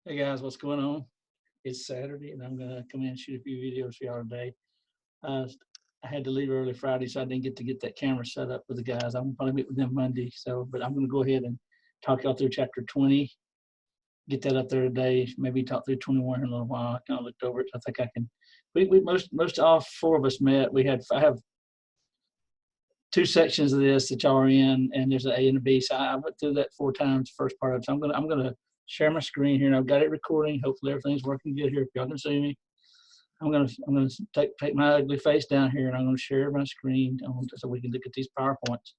Hey guys, what's going on? It's Saturday, and I'm gonna come in and shoot a few videos for y'all today. Uh, I had to leave early Friday, so I didn't get that camera set up with the guys. I'm gonna probably meet with them Monday. But I'm gonna go ahead and talk y'all through chapter 20. Get that up there today. Maybe talk through 21 in a little while. I kind of looked over it. I think I can. We most all four of us met. I have two sections of this that y'all are in, and there's an A and a B. So I went through that four times, the first part of it. So I'm gonna share my screen here, and I've got it recording. Hopefully everything's working good here. If y'all can see me, I'm gonna take my ugly face down here, and I'm gonna share my screen so we can look at these PowerPoints.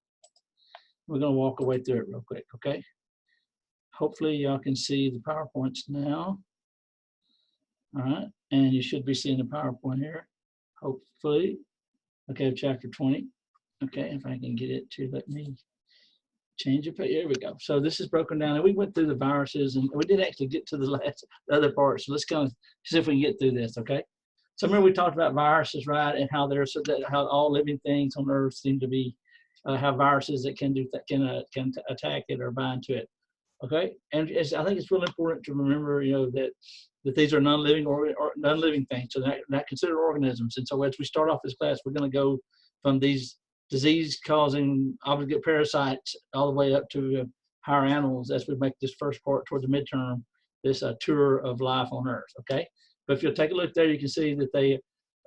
We're gonna walk away through it real quick, okay? Hopefully y'all can see the PowerPoints now. All right, and you should be seeing the PowerPoint here. Hopefully, okay, chapter 20. Okay, if I can get it to let me change it. Here we go. So this is broken down, and we went through the viruses, and we didn't actually get to the other part. So let's kind of see if we can get through this. Okay. So remember we talked about viruses, right, and how there's how all living things on Earth seem to be have viruses that can attack it or bind to it. Okay, and I think it's really important to remember, that these are non-living or non-living things, so they're not considered organisms. And so as we start off this class, we're going to go from these disease-causing obligate parasites all the way up to higher animals as we make this first part toward the midterm, this tour of life on Earth. Okay, but if you'll take a look there, you can see that they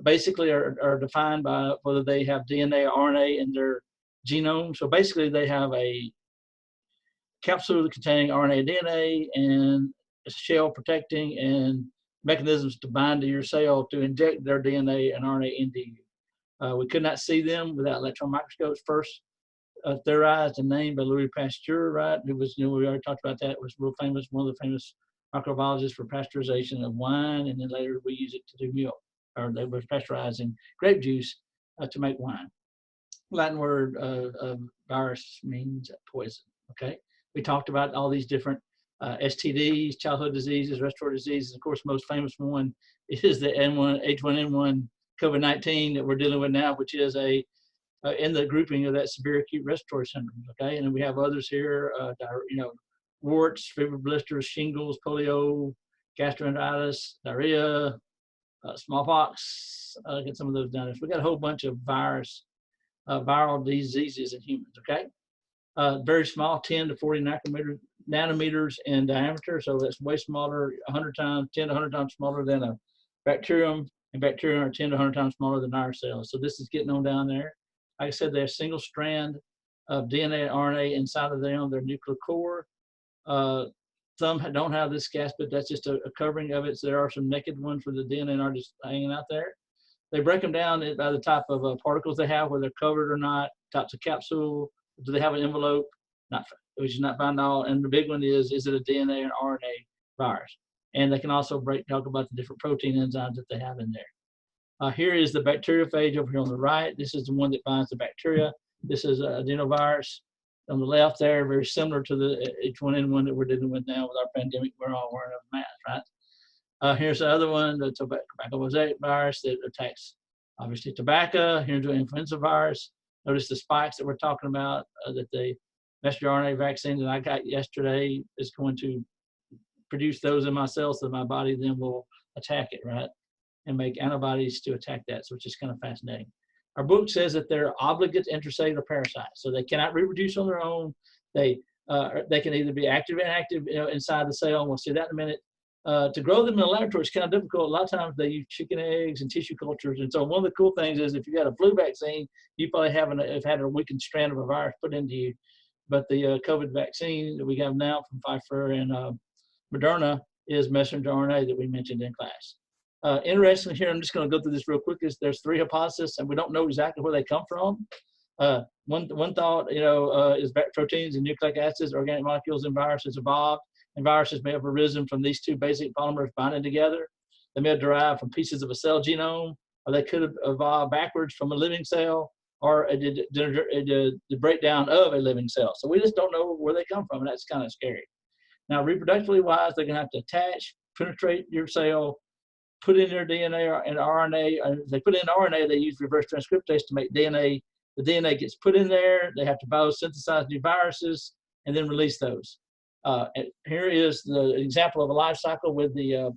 basically are defined by whether they have DNA or RNA in their genome. So basically, they have a capsule containing RNA and DNA and shell protecting and mechanisms to bind to your cell to inject their DNA and RNA into you. We could not see them without electron microscopes. First theorized and named by Louis Pasteur, right? Who was, we already talked about that, was real famous, one of the famous microbiologists for pasteurization of wine, and then later we use it to do milk, or they were pasteurizing grape juice to make wine. Latin word virus means poison, okay? We talked about all these different STDs, childhood diseases, respiratory diseases. Of course, most famous one is the H1N1 COVID-19 that we're dealing with now, which is in the grouping of that severe acute respiratory syndrome. Okay, and then we have others here, warts, fever blisters, shingles, polio, gastroenteritis, diarrhea, smallpox. Get some of those down there. So we got a whole bunch of viral diseases in humans. Okay, very small, 10 to 40 nanometers in diameter. So that's way smaller, 100 times, 10 to 100 times smaller than a bacterium, and bacteria are 10 to 100 times smaller than our cells. So this is getting on down there. Like I said, they're a single strand of DNA and RNA inside of them, their nuclear core. Some don't have this gas, but that's just a covering of it. So there are some naked ones where the DNA are just hanging out there. They break them down by the type of particles they have, whether they're covered or not, types of capsule. Do they have an envelope? Not, which is not bound all. And the big one is it a DNA or RNA virus? And they can also talk about the different protein enzymes that they have in there. Here is the bacteriophage over here on the right. This is the one that binds the bacteria. This is adenovirus on the left there, very similar to the H1N1 that we're dealing with now with our pandemic. We're all wearing a mask, right? Here's the other one, the tobacco mosaic virus that attacks, obviously, tobacco. Here's the influenza virus. Notice the spikes that we're talking about, that the messenger RNA vaccine that I got yesterday is going to produce those in my cells, so my body then will attack it, right? And make antibodies to attack that, so it's just kind of fascinating. Our book says that they're obligate intracellular parasites, so they cannot reproduce on their own. They can either be active or inactive, inside the cell, and we'll see that in a minute. To grow them in the laboratory is kind of difficult. A lot of times they use chicken eggs and tissue cultures, and so one of the cool things is if you got a flu vaccine, you probably have had a weakened strand of a virus put into you. But the COVID vaccine that we have now from Pfizer and Moderna is messenger RNA that we mentioned in class. Interestingly here, I'm just going to go through this real quick, is there's three hypotheses, and we don't know exactly where they come from. One thought, is proteins and nucleic acids, organic molecules in viruses evolved, and viruses may have arisen from these two basic polymers binding together. They may have derived from pieces of a cell genome, or they could have evolved backwards from a living cell, or the breakdown of a living cell. So we just don't know where they come from, and that's kind of scary. Now, reproductively wise, they're going to have to attach, penetrate your cell, put in their DNA and RNA. If they put in RNA, they use reverse transcriptase to make DNA. The DNA gets put in there. They have to biosynthesize new viruses and then release those. And here is the example of a life cycle with the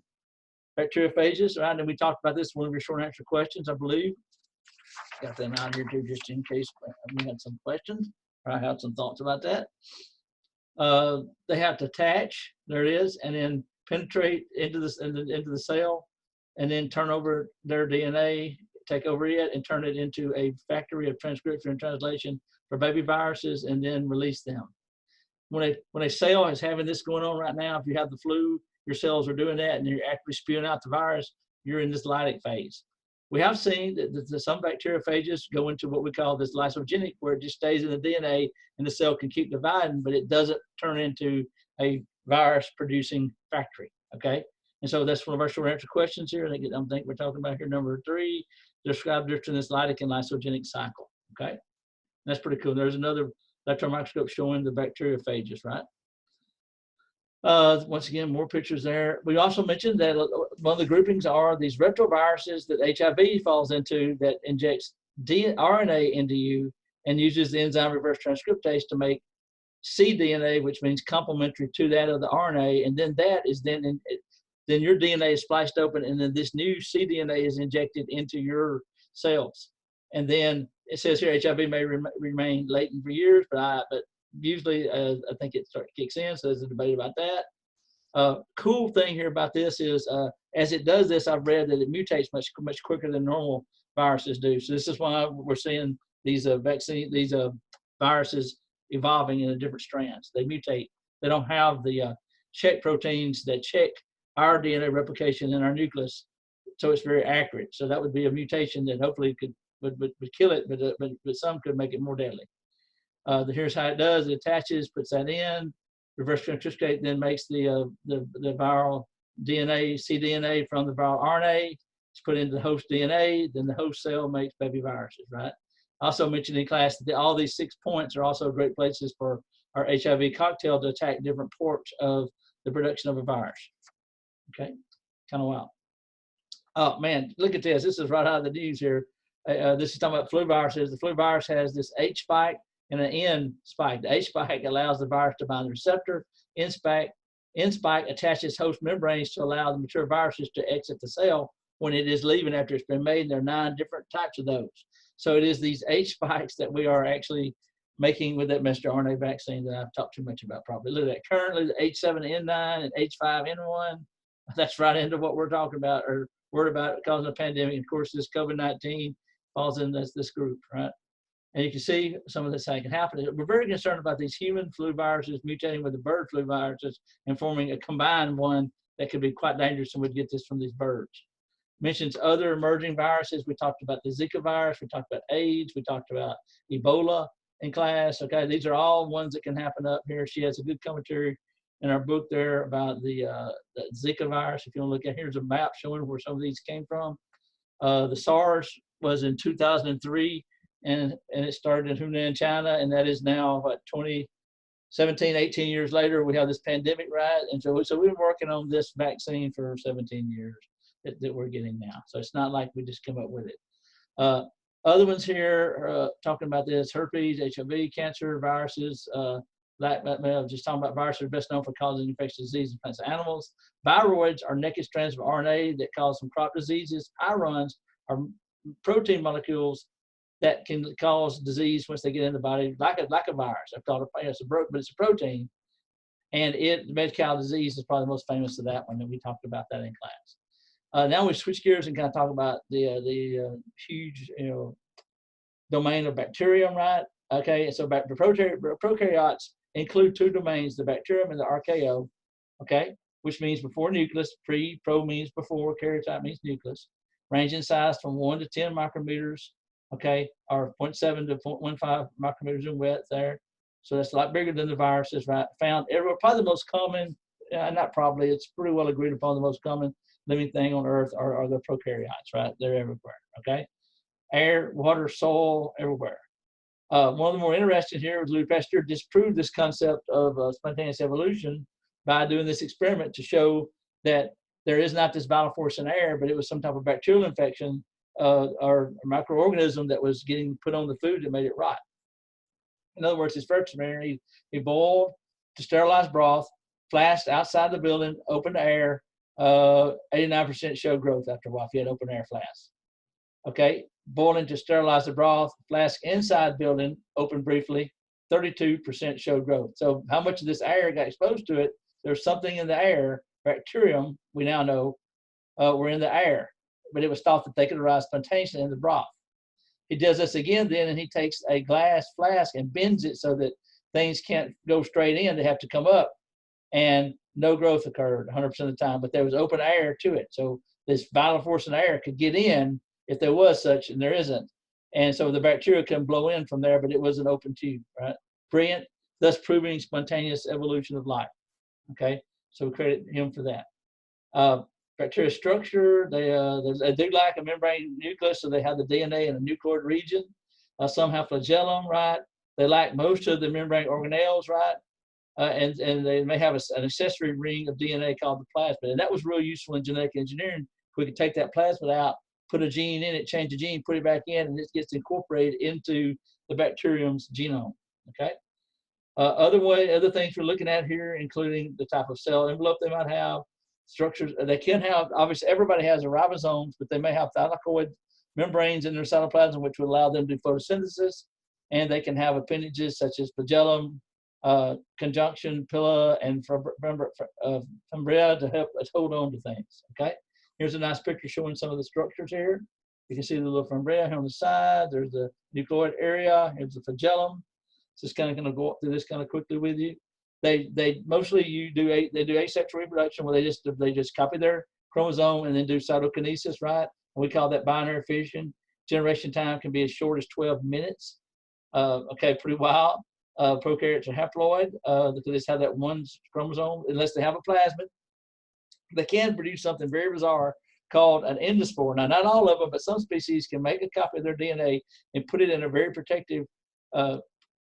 bacteriophages, right? And we talked about this in one of your short answer questions, I believe. Got them out here too, just in case we had some questions. I had some thoughts about that. They have to attach, there it is, and then penetrate into the cell, and then turn over their DNA, take over it, and turn it into a factory of transcription and translation for baby viruses, and then release them. When a cell is having this going on right now, if you have the flu, your cells are doing that, and you're actually spewing out the virus, you're in this lytic phase. We have seen that some bacteriophages go into what we call this lysogenic, where it just stays in the DNA and the cell can keep dividing, but it doesn't turn into a virus-producing factory, okay? And so that's one of our short answer questions here. I think we're talking about here, number 3, describe the difference in this lytic and lysogenic cycle, okay? That's pretty cool. There's another electron microscope showing the bacteriophages, right? Once again, more pictures there. We also mentioned that one of the groupings are these retroviruses that HIV falls into, that injects RNA into you and uses the enzyme reverse transcriptase to make cDNA, which means complementary to that of the RNA, and then that is then your DNA is spliced open, and then this new cDNA is injected into your cells. And then it says here HIV may remain latent for years, but usually I think it kicks in, so there's a debate about that. Cool thing here about this is as it does this, I've read that it mutates much quicker than normal viruses do. So this is why we're seeing these viruses evolving in different strands. They mutate. They don't have the check proteins that check our DNA replication in our nucleus, so it's very accurate. So that would be a mutation that hopefully would kill it, but some could make it more deadly. Here's how it does. It attaches, puts that in, reverse transcriptase, then makes the viral DNA, cDNA from the viral RNA. It's put into the host DNA, then the host cell makes baby viruses, right? I also mentioned in class that all these 6 points are also great places for our HIV cocktail to attack different ports of the production of a virus. Okay, kind of wild. Oh man, look at this. This is right out of the news here. This is talking about flu viruses. The flu virus has this H spike and an N spike. The H spike allows the virus to bind the receptor. N spike attaches host membranes to allow the mature viruses to exit the cell when it is leaving after it's been made. And there are 9 different types of those. So it is these H spikes that we are actually making with that messenger RNA vaccine that I've talked too much about probably. Look at that. Currently, the H7N9 and H5N1, that's right into what we're talking about or worried about causing a pandemic. Of course, this COVID-19 falls in this group, right? And you can see some of this how it can happen. We're very concerned about these human flu viruses mutating with the bird flu viruses and forming a combined one that could be quite dangerous, and we'd get this from these birds. Mentions other emerging viruses. We talked about the Zika virus. We talked about AIDS. We talked about Ebola in class. Okay, these are all ones that can happen up here. She has a good commentary in our book there about the Zika virus. If you want to look at, here's a map showing where some of these came from. The SARS was in 2003, and it started in Hunan, China, and that is now what, 17, 18 years later, we have this pandemic, right? And so we've been working on this vaccine for 17 years that we're getting now. So it's not like we just come up with it. Other ones here talking about this: herpes, HIV, cancer, viruses. Just talking about viruses are best known for causing infectious disease in plants and animals. Viroids are naked strands of RNA that cause some crop diseases. Pirons are protein molecules that can cause disease once they get in the body, like a virus. I've called it, but it's a protein. And mad cow disease is probably the most famous of that one, and we talked about that in class. Now we switch gears and kind of talk about the huge domain of bacterium, right? Okay, so the prokaryotes include 2 domains, the bacterium and the archaeo, okay, which means before nucleus. Pro means before, karyotype means nucleus. Range in size from 1 to 10 micrometers, okay, or 0.7 to 0.15 micrometers in width there. So that's a lot bigger than the viruses, right? Found everywhere. Probably the most common, not probably, it's pretty well agreed upon the most common living thing on Earth are the prokaryotes, right? They're everywhere, okay? Air, water, soil, everywhere. One of the more interesting here was Louis Pasteur disproved this concept of spontaneous evolution by doing this experiment to show that there is not this vital force in air, but it was some type of bacterial infection or microorganism that was getting put on the food that made it rot. In other words, his first experiment, he boiled to sterilize broth, flashed outside the building, open air, 89% showed growth after a while if you had open air flask. Okay, boiling to sterilize the broth, flask inside building, open briefly, 32% showed growth. So how much of this air got exposed to it? There's something in the air, bacterium, we now know, were in the air, but it was thought that they could arise spontaneously in the broth. He does this again then, and he takes a glass flask and bends it so that things can't go straight in. They have to come up, and no growth occurred 100% of the time, but there was open air to it. So this vital force in the air could get in if there was such, and there isn't. And so the bacteria can blow in from there, but it was an open tube, right? Brilliant, thus proving spontaneous evolution of life. Okay, so we credit him for that. Bacteria structure, they do like a membrane nucleus, so they have the DNA in a nucleoid region. Some have flagellum, right? They lack most of the membrane organelles, right? And they may have an accessory ring of DNA called the plasmid. And that was real useful in genetic engineering. We could take that plasmid out, put a gene in it, change the gene, put it back in, and it gets incorporated into the bacterium's genome, okay? Other things we're looking at here, including the type of cell envelope they might have, structures. They can have, obviously, everybody has a ribosomes, but they may have thylakoid membranes in their cytoplasm, which would allow them to do photosynthesis. And they can have appendages such as flagellum, conjunction, pila, and fimbria to help us hold on to things, okay? Here's a nice picture showing some of the structures here. You can see the little fimbria here on the side. There's the nucleoid area. Here's the flagellum. Just kind of going to go through this kind of quickly with you. They mostly they do asexual reproduction where they just copy their chromosome and then do cytokinesis, right? And we call that binary fission. Generation time can be as short as 12 minutes. Okay, pretty wild. Prokaryotes are haploid because they just have that one chromosome unless they have a plasmid. They can produce something very bizarre called an endospore. Now, not all of them, but some species can make a copy of their DNA and put it in a very protective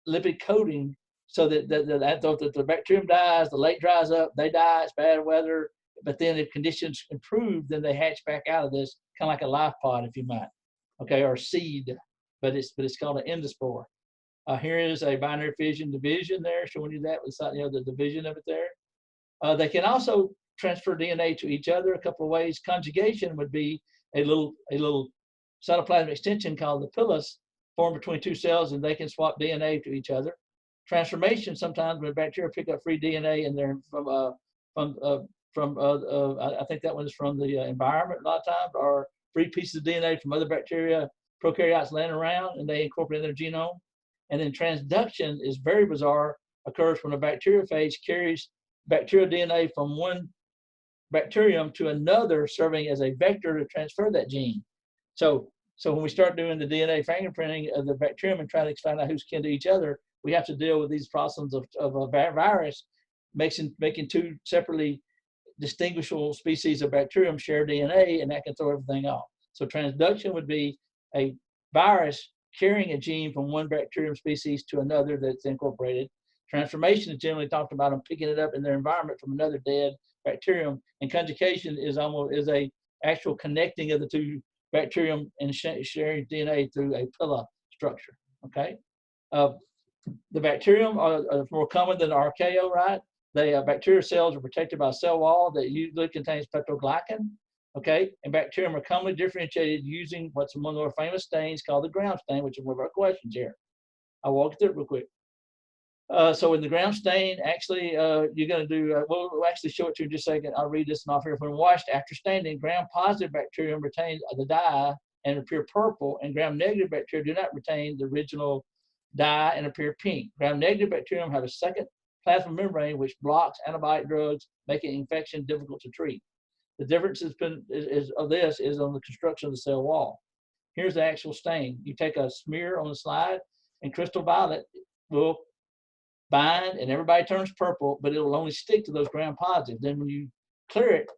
lipid coating so that the bacterium dies, the lake dries up, they die, it's bad weather. But then if conditions improve, then they hatch back out of this, kind of like a life pod, if you might, okay, or seed, but it's called an endospore. Here is a binary fission division there, showing you that with the division of it there. They can also transfer DNA to each other a couple of ways. Conjugation would be a little cytoplasmic extension called the pilus formed between two cells, and they can swap DNA to each other. Transformation, sometimes when bacteria pick up free DNA and they're I think that one is from the environment a lot of times, or free pieces of DNA from other bacteria, prokaryotes laying around, and they incorporate in their genome. And then transduction is very bizarre, occurs when a bacteriophage carries bacterial DNA from one bacterium to another, serving as a vector to transfer that gene. So when we start doing the DNA fingerprinting of the bacterium and trying to find out who's kin to each other, we have to deal with these problems of a virus making two separately distinguishable species of bacterium share DNA, and that can throw everything off. So transduction would be a virus carrying a gene from one bacterium species to another that's incorporated. Transformation is generally talked about them picking it up in their environment from another dead bacterium, and conjugation is a actual connecting of the two bacterium and sharing DNA through a pila structure. Okay, the bacterium are more common than the archaea, right? The bacterial cells are protected by a cell wall that usually contains peptoglycan. Okay, and bacterium are commonly differentiated using what's one of our famous stains called the ground stain, which is one of our questions here. I'll walk through it real quick. So in the ground stain, actually, you're going to do, we'll actually show it to you in just a second. I'll read this off here. When washed after staining, gram-positive bacterium retain the dye and appear purple, and gram-negative bacteria do not retain the original dye and appear pink. Gram-negative bacterium have a second plasma membrane which blocks antibiotic drugs, making infection difficult to treat. The difference of this is on the construction of the cell wall. Here's the actual stain. You take a smear on the slide, and crystal violet will bind, and everybody turns purple, but it will only stick to those gram-positive. Then when you clear it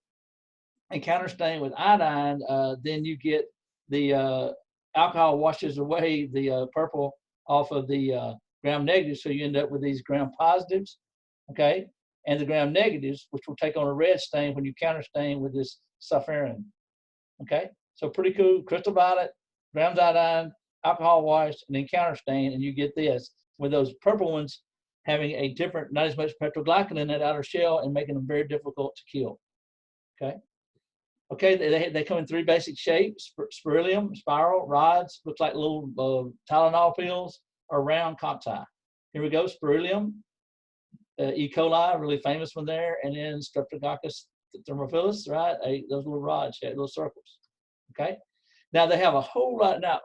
and counterstain with iodine, then you get the alcohol washes away the purple off of the gram-negatives, so you end up with these gram-positives, okay? And the gram-negatives, which will take on a red stain when you counterstain with this saffirin, okay? So pretty cool. Crystal violet, grams iodine, alcohol wash, and then counterstain, and you get this. With those purple ones, having a different, not as much petroglycan in that outer shell and making them very difficult to kill. Okay. Okay, they come in three basic shapes: spirillum, spiral, rods, looks like little Tylenol pills, or round cocci. Here we go, spirillum, E. coli, really famous one there, and then Streptococcus thermophilus, right? Those little rods, little circles. Okay, now they have a whole lot. Now,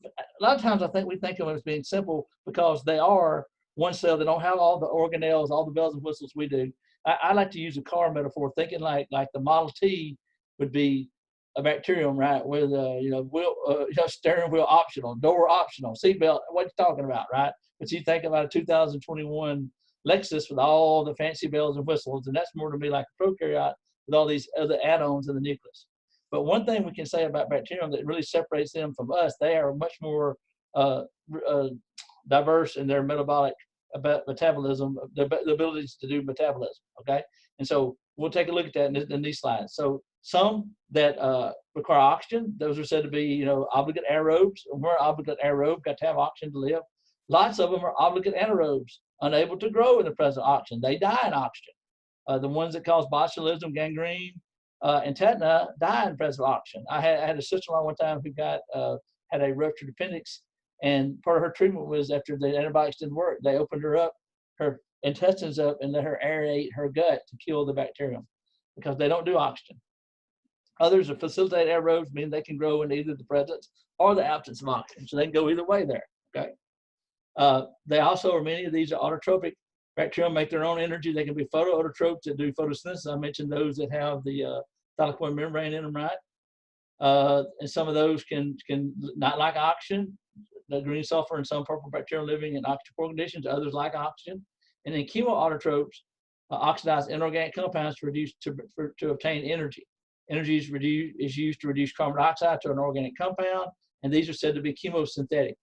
a lot of times I think we think of them as being simple because they are one cell. They don't have all the organelles, all the bells and whistles we do. I like to use a car metaphor, thinking like the Model T would be a bacterium, right? With steering wheel optional, door optional, seatbelt. What you talking about, right? But you think about a 2021 Lexus with all the fancy bells and whistles, and that's more to me like a prokaryote with all these other add-ons in the nucleus. But one thing we can say about bacterium that really separates them from us, they are much more diverse in their metabolic metabolism, the abilities to do metabolism. Okay, and so we'll take a look at that in these slides. So some that require oxygen, those are said to be, obligate aerobes. We're obligate aerobe, got to have oxygen to live. Lots of them are obligate anaerobes, unable to grow in the presence of oxygen. They die in oxygen. The ones that cause botulism, gangrene, and tetanus die in presence of oxygen. I had a sister-in-law one time who had a ruptured appendix, and part of her treatment was after the antibiotics didn't work, they opened her up, her intestines up, and let her aerate her gut to kill the bacterium because they don't do oxygen. Others are facilitated aerobes, meaning they can grow in either the presence or the absence of oxygen. So they can go either way there, okay? They also, many of these are autotrophic. Bacteria make their own energy. They can be photoautotrophs that do photosynthesis. I mentioned those that have the thylakoid membrane in them, right? And some of those can not like oxygen. The green sulfur and some purple bacteria living in oxygen-poor conditions. Others like oxygen. And then chemoautotrophs oxidize inorganic compounds to obtain energy. Energy is used to reduce carbon dioxide to an organic compound, and these are said to be chemosynthetic.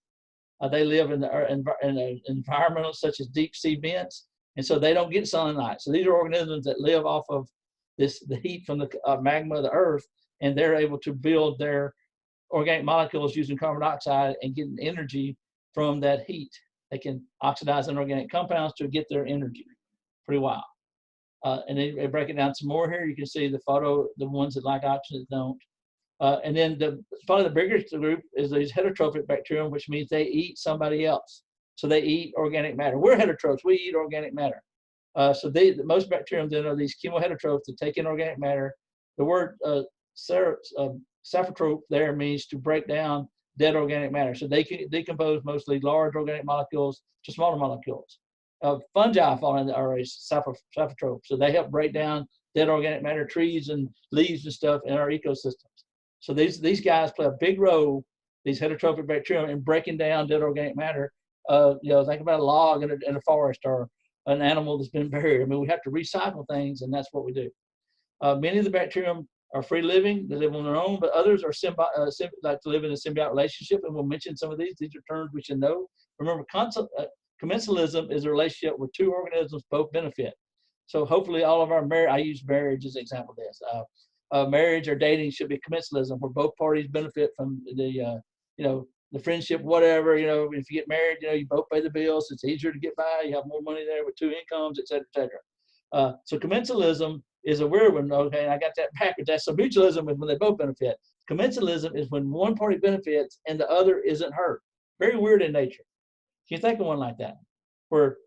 They live in the environment such as deep sea vents, and so they don't get sunlight. So these are organisms that live off of the heat from the magma of the earth, and they're able to build their organic molecules using carbon dioxide and getting energy from that heat. They can oxidize inorganic compounds to get their energy. Pretty wild. And then they break it down some more here. You can see the ones that like oxygen that don't. And then probably the biggest group is these heterotrophic bacteria, which means they eat somebody else. So they eat organic matter. We're heterotrophs. We eat organic matter. So most bacteria then are these chemoheterotrophs that take in organic matter. The word saprotrope there means to break down dead organic matter. So they can decompose mostly large organic molecules to smaller molecules. Fungi fall into are a saprotrope. So they help break down dead organic matter, trees and leaves and stuff in our ecosystems. So these guys play a big role, these heterotrophic bacteria, in breaking down dead organic matter. Think about a log in a forest or an animal that's been buried. I mean, we have to recycle things, and that's what we do. Many of the bacterium are free living; they live on their own, but others are like to live in a symbiotic relationship. And we'll mention some of these. These are terms we should know. Remember, commensalism is a relationship where two organisms both benefit. So hopefully, all of our I use marriage as an example of this. Marriage or dating should be commensalism, where both parties benefit from the friendship, whatever. If you get married, you both pay the bills. It's easier to get by. You have more money there with two incomes, et cetera, et cetera. So commensalism is a weird one. Okay, I got that backwards. That's so mutualism is when they both benefit. Commensalism is when one party benefits and the other isn't hurt. Very weird in nature. Can you think of one like that, where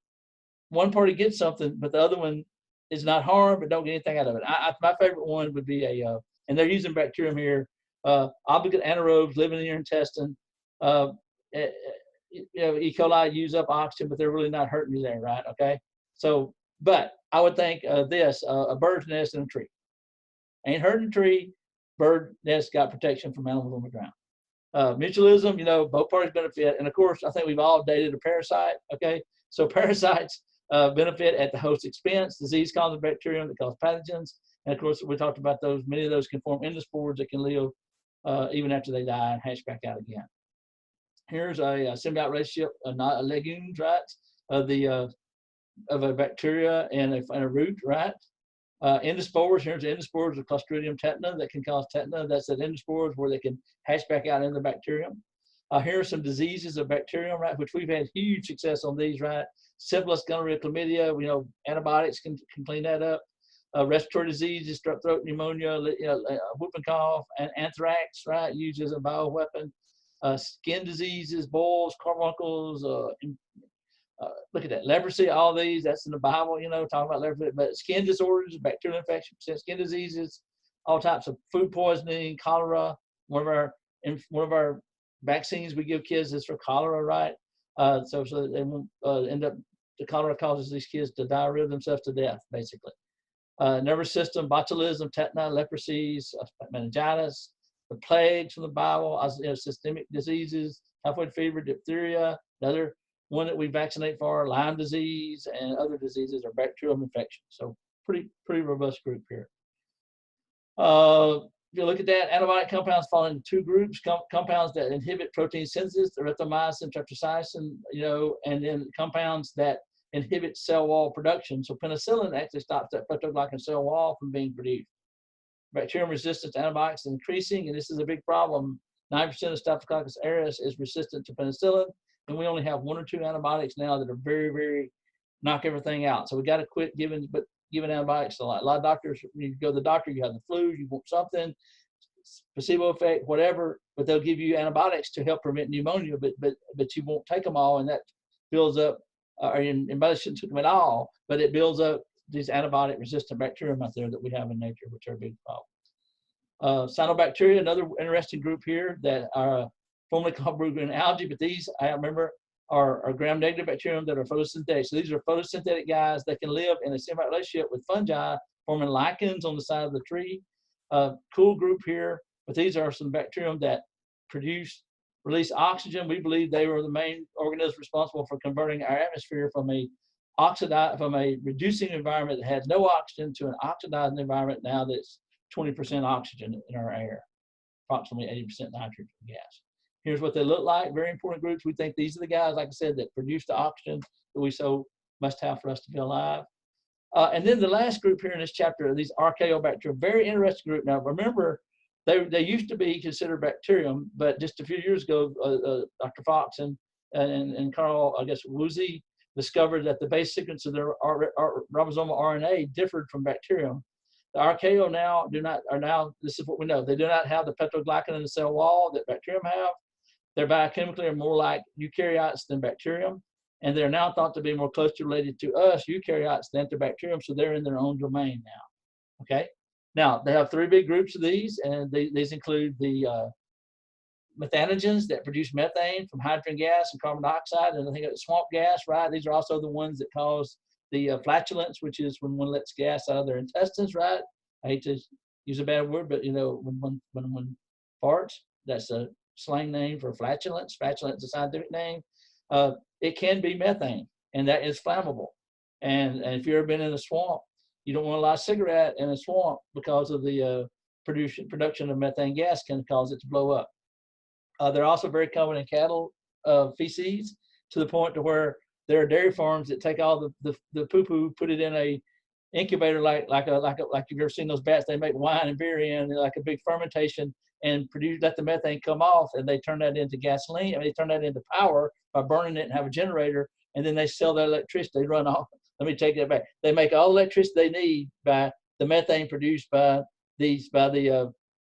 one party gets something, but the other one is not harmed, but don't get anything out of it? My favorite one would be and they're using bacterium here, obligate anaerobes living in your intestine. E. coli use up oxygen, but they're really not hurting you there, right? Okay. So, but I would think a bird's nest in a tree. Ain't hurting a tree. Bird nest got protection from animals on the ground. Mutualism, both parties benefit. And of course, I think we've all dated a parasite. Okay. So parasites benefit at the host's expense. Disease-causing bacterium that cause pathogens. And of course, we talked about those. Many of those can form endospores that can live even after they die and hatch back out again. Here's a symbiotic relationship, not legumes, right? Of a bacteria and a root, right? Endospores. Here's the endospores of Clostridium tetani that can cause tetanus. That's the endospores where they can hatch back out in the bacterium. Here are some diseases of bacterium, right, which we've had huge success on these, right? Syphilis, gonorrhea, chlamydia, antibiotics can clean that up. Respiratory diseases, strep throat, pneumonia, whooping cough, and anthrax, right, used as a bioweapon. Skin diseases, boils, carbuncles, look at that, leprosy, all these, that's in the Bible, talking about leprosy, but skin disorders, bacterial infection, skin diseases, all types of food poisoning, cholera. One of our vaccines we give kids is for cholera, right? So they won't end up, the cholera causes these kids to diarrhea themselves to death, basically. Nervous system, botulism, tetanus, leprosies, meningitis, the plagues from the Bible, systemic diseases, typhoid fever, diphtheria. Another one that we vaccinate for, Lyme disease, and other diseases are bacterial infections. So pretty robust group here. If you look at that, antibiotic compounds fall into two groups: compounds that inhibit protein synthesis, erythromycin, tetracycline, and then compounds that inhibit cell wall production. So penicillin actually stops that peptidoglycan cell wall from being produced. Bacterium resistance to antibiotics is increasing, and this is a big problem. 9% of Staphylococcus aureus is resistant to penicillin, and we only have 1 or 2 antibiotics now that are very, very knock everything out. So we got to quit giving antibiotics a lot. A lot of doctors, when you go to the doctor, you have the flu, you want something, placebo effect, whatever, but they'll give you antibiotics to help prevent pneumonia, but you won't take them all, and that builds up, and by shouldn't take them at all, but it builds up these antibiotic resistant bacteria out there that we have in nature, which are a big problem. Cyanobacteria, another interesting group here that are formerly called Brueggerine algae, but these, I remember, are gram-negative bacterium that are photosynthetic. So these are photosynthetic guys that can live in a symbiotic relationship with fungi, forming lichens on the side of the tree. Cool group here, but these are some bacterium that release oxygen. We believe they were the main organisms responsible for converting our atmosphere from a reducing environment that had no oxygen to an oxidizing environment now that's 20% oxygen in our air, approximately 80% nitrogen gas. Here's what they look like. Very important groups. We think these are the guys, like I said, that produce the oxygen that we so must have for us to be alive. And then the last group here in this chapter are these archaeobacteria. Very interesting group. Now, remember, they used to be considered bacterium, but just a few years ago, Dr. Fox and Carl, I guess, Woozy, discovered that the base sequence of their ribosomal RNA differed from bacterium. The archaeo this is what we know, they do not have the peptidoglycan in the cell wall that bacterium have. They're biochemically are more like eukaryotes than bacterium, and they're now thought to be more closely related to us eukaryotes than to bacterium, so they're in their own domain now. Okay, now they have 3 big groups of these, and these include the methanogens that produce methane from hydrogen gas and carbon dioxide, and I think it's swamp gas, right? These are also the ones that cause the flatulence, which is when one lets gas out of their intestines, right? I hate to use a bad word, but when one farts, that's a slang name for flatulence. Flatulence is a scientific name. It can be methane, and that is flammable. And if you've ever been in a swamp, you don't want to light a cigarette in a swamp because of the production of methane gas can cause it to blow up. They're also very common in cattle feces, to the point to where there are dairy farms that take all the poo-poo, put it in a incubator like you've ever seen those bats they make wine and beer in, like a big fermentation, and let the methane come off, and they turn that into gasoline. They turn that into power by burning it and have a generator, and then they sell that electricity. They run off. Let me take that back. They make all the electricity they need by the methane produced by the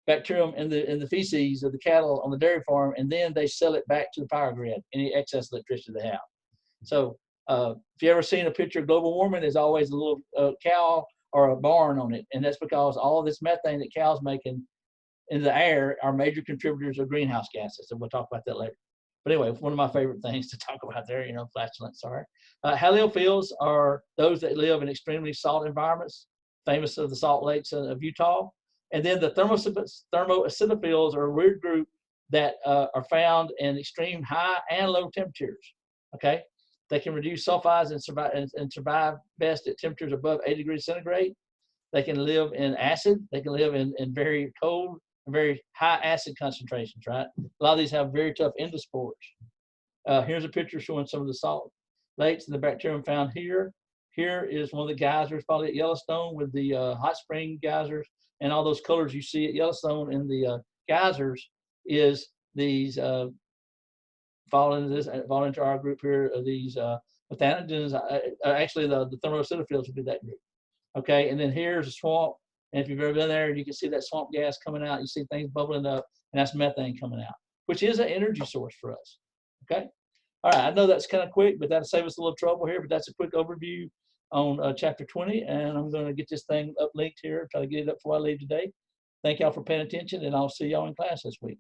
bacterium in the feces of the cattle on the dairy farm, and then they sell it back to the power grid, any excess electricity they have. So if you ever seen a picture of global warming, there's always a little cow or a barn on it, and that's because all of this methane that cows make in the air are major contributors of greenhouse gases, and we'll talk about that later. But anyway, one of my favorite things to talk about there, flatulence, sorry. Haliophils are those that live in extremely salt environments, famous of the salt lakes of Utah. And then the thermoacidophils are a weird group that are found in extreme high and low temperatures. Okay, they can reduce sulfides and survive best at temperatures above 80 degrees centigrade. They can live in acid. They can live in very cold and very high acid concentrations, right? A lot of these have very tough endospores. Here's a picture showing some of the salt lakes and the bacterium found here. Here is one of the geysers, probably at Yellowstone, with the hot spring geysers, and all those colors you see at Yellowstone in the geysers is these fall into this, fall into our group here of these methanogens. Actually, the thermoacidophils would be that group. Okay, and then here's a swamp. And if you've ever been there, you can see that swamp gas coming out. You see things bubbling up, and that's methane coming out, which is an energy source for us. Okay. All right. I know that's kind of quick, but that'll save us a little trouble here. But that's a quick overview on chapter 20. And I'm going to get this thing uplinked here, try to get it up before I leave today. Thank y'all for paying attention, and I'll see y'all in class this week.